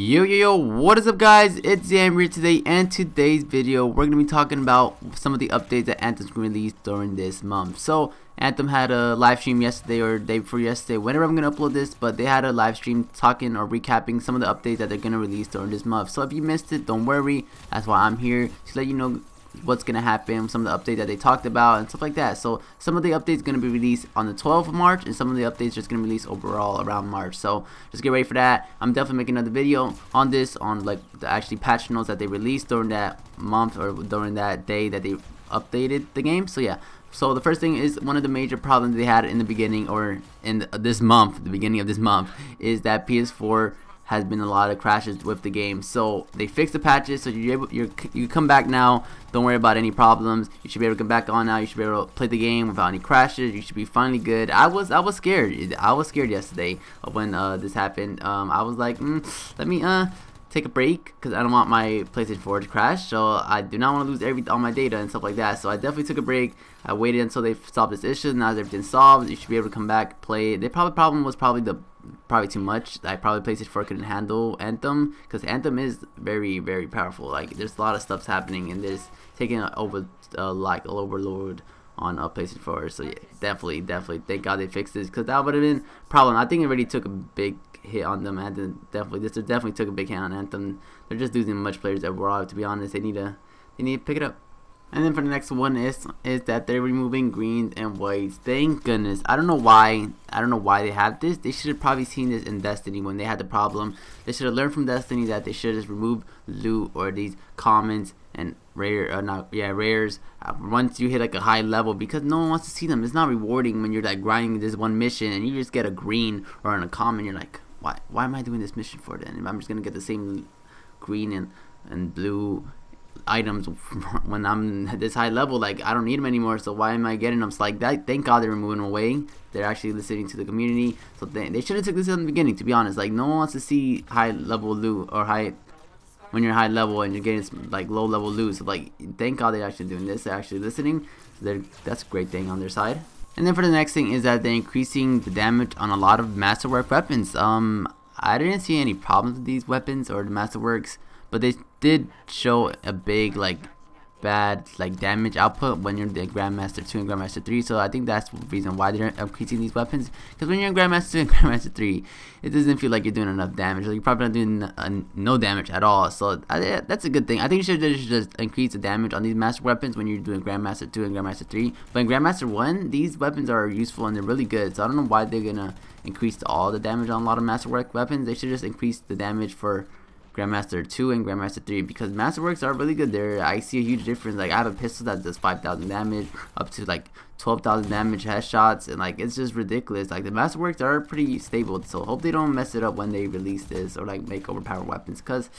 Yo, what is up guys, it's Zam here today, and today's video we're going to be talking about some of the updates that Anthem's released during this month. So Anthem had a live stream yesterday or day before yesterday, whenever I'm going to upload this, but they had a live stream talking or recapping some of the updates that they're going to release during this month. So if you missed it, don't worry, that's why I'm here to let you know what's gonna happen, some of the updates that they talked about and stuff like that. So some of the updates gonna be released on the 12th of March, and some of the updates just gonna release overall around March. So just get ready for that. I'm definitely making another video on this, on like the actually patch notes that they released during that month or during that day that they updated the game. So yeah. So the first thing is, one of the major problems they had in the beginning, or in this month, the beginning of this month, is that PS4 has been a lot of crashes with the game. So they fixed the patches, so you come back now. Don't worry about any problems. You should be able to come back on now. You should be able to play the game without any crashes. You should be finally good. I was scared. I was scared yesterday when this happened. I was like, let me take a break, because I don't want my PlayStation 4 to crash. So I do not want to lose all my data and stuff like that. So I definitely took a break. I waited until they solved this issue. Now that everything's solved, you should be able to come back, play. The problem was probably too much. I probably PlayStation 4 couldn't handle Anthem, because Anthem is very powerful. Like, there's a lot of stuff's happening, and there's taking over like an overload on PlayStation 4. So yeah, definitely thank God they fixed this, because that would have been a problem. I think it already took a big hit on them. Anthem definitely took a big hit on Anthem. They're just losing much players overall, to be honest. They need to pick it up. And then for the next one is that they're removing greens and whites. Thank goodness. I don't know why they have this. They should have probably seen this in Destiny when they had the problem. They should have learned from Destiny that they should have just removed loot or these commons and rares once you hit like a high level, because no one wants to see them. It's not rewarding when you're like grinding this one mission and you just get a green or an uncommon. You're like, why am I doing this mission for then? I'm just gonna get the same green and blue items when I'm at this high level. Like, I don't need them anymore, so why am I getting them? So like that, thank God they're removing them away. They're actually listening to the community. So they should have took this in the beginning, to be honest. Like, no one wants to see high level loot or when you're high level and you're getting like low level loot. So like, thank God they're actually doing this. They're actually listening. So that's a great thing on their side. And then for the next thing is that they're increasing the damage on a lot of Masterwork weapons. I didn't see any problems with these weapons or the Masterworks, but they did show a big bad damage output when you're the Grandmaster 2 and Grandmaster 3. So I think that's the reason why they're increasing these weapons, because when you're in Grandmaster 2 and Grandmaster 3, it doesn't feel like you're doing enough damage. Like, you're probably not doing no damage at all. So that's a good thing. I think you should just increase the damage on these master weapons when you're doing Grandmaster 2 and Grandmaster 3. But in Grandmaster 1, these weapons are useful and they're really good. So I don't know why they're gonna increase all the damage on a lot of Masterwork weapons. They should just increase the damage for Grandmaster 2 and Grandmaster 3, because Masterworks are really good. I see a huge difference. Like, I have a pistol that does 5,000 damage up to like 12,000 damage headshots, and like, it's just ridiculous. Like, the Masterworks are pretty stable, so hope they don't mess it up when they release this or like make overpowered weapons, because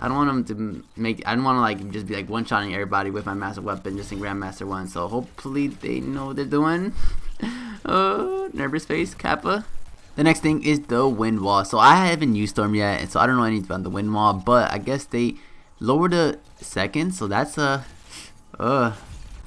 I don't want them to I don't want to like just be like one-shotting everybody with my master weapon just in Grandmaster 1. So hopefully they know what they're doing. Oh, nervous face, Kappa. The next thing is the wind wall. So I haven't used Storm yet, and so I don't know anything about the wind wall, but I guess they lowered the seconds, so that's but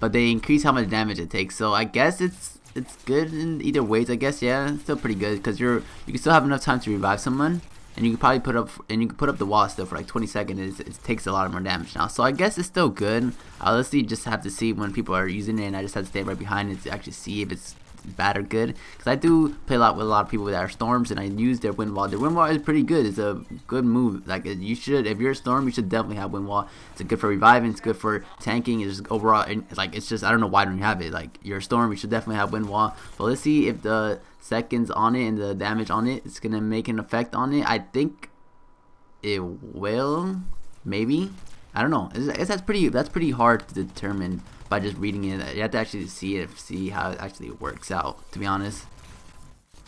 they increase how much damage it takes. So I guess it's good in either ways. I guess, yeah, it's still pretty good, because you can still have enough time to revive someone, and you can probably put up the wall still for like 20 seconds. It takes a lot more damage now, so I guess it's still good. I honestly just have to see when people are using it, and I just have to stay right behind it to actually see if it's bad or good, because I do play with a lot of people that are storms, and I use their wind wall. Their wind wall is pretty good. It's a good move. Like, you should, if you're a storm, you should definitely have wind wall. It's good for reviving, it's good for tanking, it's just overall, and like, it's just, I don't know why don't you have it. Like, you're a storm, you should definitely have wind wall. But let's see if the seconds on it and the damage on it is gonna make an effect on it. I think it will, maybe. I don't know. That's pretty hard to determine by just reading it. You have to actually see how it actually works out, to be honest.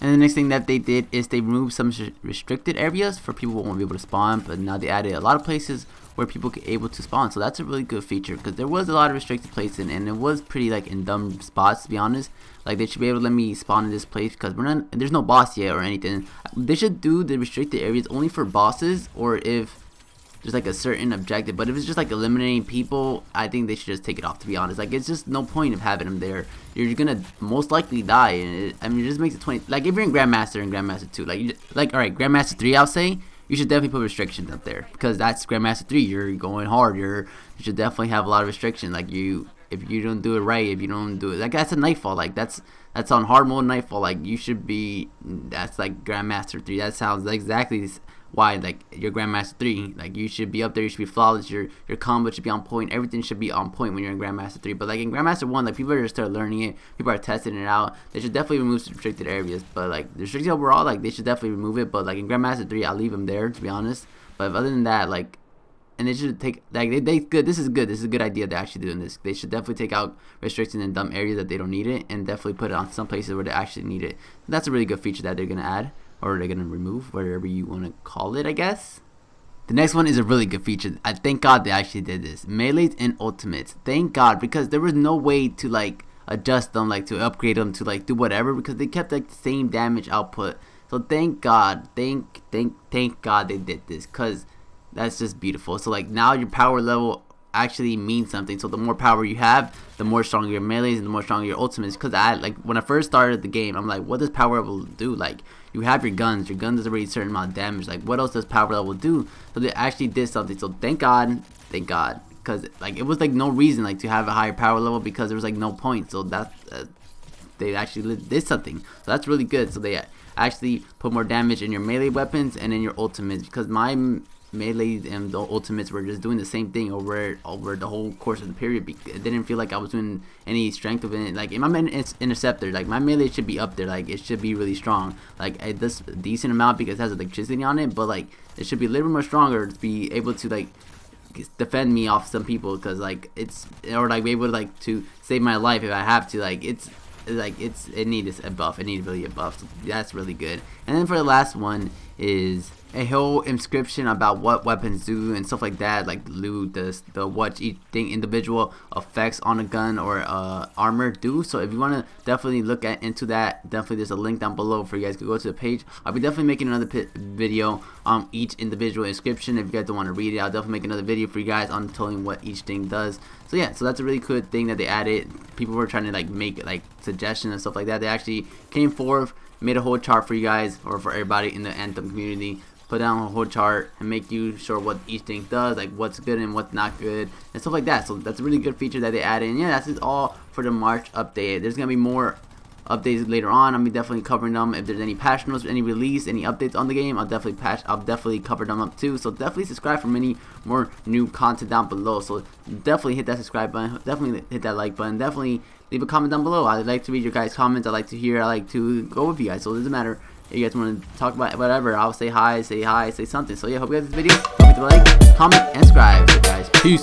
And the next thing that they did is they removed some restricted areas for people who won't be able to spawn, but now they added a lot of places where people get able to spawn. So that's a really good feature, because there was a lot of restricted places, and it was pretty like in dumb spots, to be honest. Like, they should be able to let me spawn in this place, because there's no boss yet or anything. They should do the restricted areas only for bosses, or if there's like a certain objective. But if it's just like eliminating people, I think they should just take it off, to be honest. Like, it's just no point of having them there. You're gonna most likely die, and I mean, it just makes it 20. Like, if you're in Grandmaster and Grandmaster 2, like alright, Grandmaster 3, I'll say, you should definitely put restrictions up there, because that's Grandmaster 3. You're going hard. You should definitely have a lot of restrictions. Like if you don't do it right, if you don't do it, like that's a Nightfall. Like that's on hard mode Nightfall. Like you should be. That's like Grandmaster 3. That sounds like exactly why, like your Grandmaster 3, like you should be up there, you should be flawless, your combo should be on point, everything should be on point when you're in Grandmaster 3. But like in Grandmaster 1, like people are just start learning it, people are testing it out. They should definitely remove some restricted areas, but like the restricted overall, like they should definitely remove it. But like in Grandmaster 3, I'll leave them there, to be honest. But other than that, like, and they should take, like, they good. This is good. This is a good idea. They're actually doing this. They should definitely take out restrictions in dumb areas that they don't need it, and definitely put it on some places where they actually need it. That's a really good feature that they're gonna add, or they're gonna remove, whatever you want to call it, I guess. The next one is a really good feature. I thank God they actually did this. Melees and ultimates. Thank God, because there was no way to like adjust them, like to upgrade them, to like do whatever, because they kept like the same damage output. So thank God, thank God they did this, because that's just beautiful. So like now your power level actually means something. So the more power you have, the more stronger your melees and the more stronger your ultimates. Because I, like, when I first started the game, I'm like, what does power level do? Like, you have your guns does already a certain amount of damage. Like, what else does power level do? So they actually did something. So thank God, because like it was like no reason like to have a higher power level, because there was like no point. So that they actually did something. So that's really good. So they actually put more damage in your melee weapons and in your ultimates, because my melee and the ultimates were just doing the same thing over the whole course of the period. It didn't feel like I was doing any strength of it. Like in my interceptor, like my melee should be up there, like it should be really strong, like this decent amount, because it has electricity on it, but like it should be a little bit more stronger to be able to like defend me off some people, because like it's, or like be able to like to save my life if I have to. Like it needs a buff. It needs really a buff. So that's really good. And then for the last one is a whole inscription about what weapons do and stuff like that, like loot, the what each thing individual effects on a gun or armor do. So if you want to definitely look into that, definitely there's a link down below for you guys to go to the page. I'll be definitely making another video on each individual inscription. If you guys don't want to read it, I'll definitely make another video for you guys on telling what each thing does. So yeah, so that's a really cool thing that they added. People were trying to like make like suggestions and stuff like that. They actually came forth, made a whole chart for you guys, or for everybody in the Anthem community, put down a whole chart and make you sure what each thing does, like what's good and what's not good and stuff like that. So that's a really good feature that they added. And yeah, that's just all for the March update. There's gonna be more updates later on. I'll be definitely covering them. If there's any patch notes, any release, any updates on the game, I'll definitely cover them up too. So definitely subscribe for many more new content down below. So definitely hit that subscribe button, definitely hit that like button, definitely leave a comment down below. I like to read your guys' comments. I like to hear, I like to go with you guys. So it doesn't matter if you guys want to talk about whatever, I'll say hi, say something. So yeah, hope you guys like this video. Don't forget to like, comment, and subscribe. So guys, peace.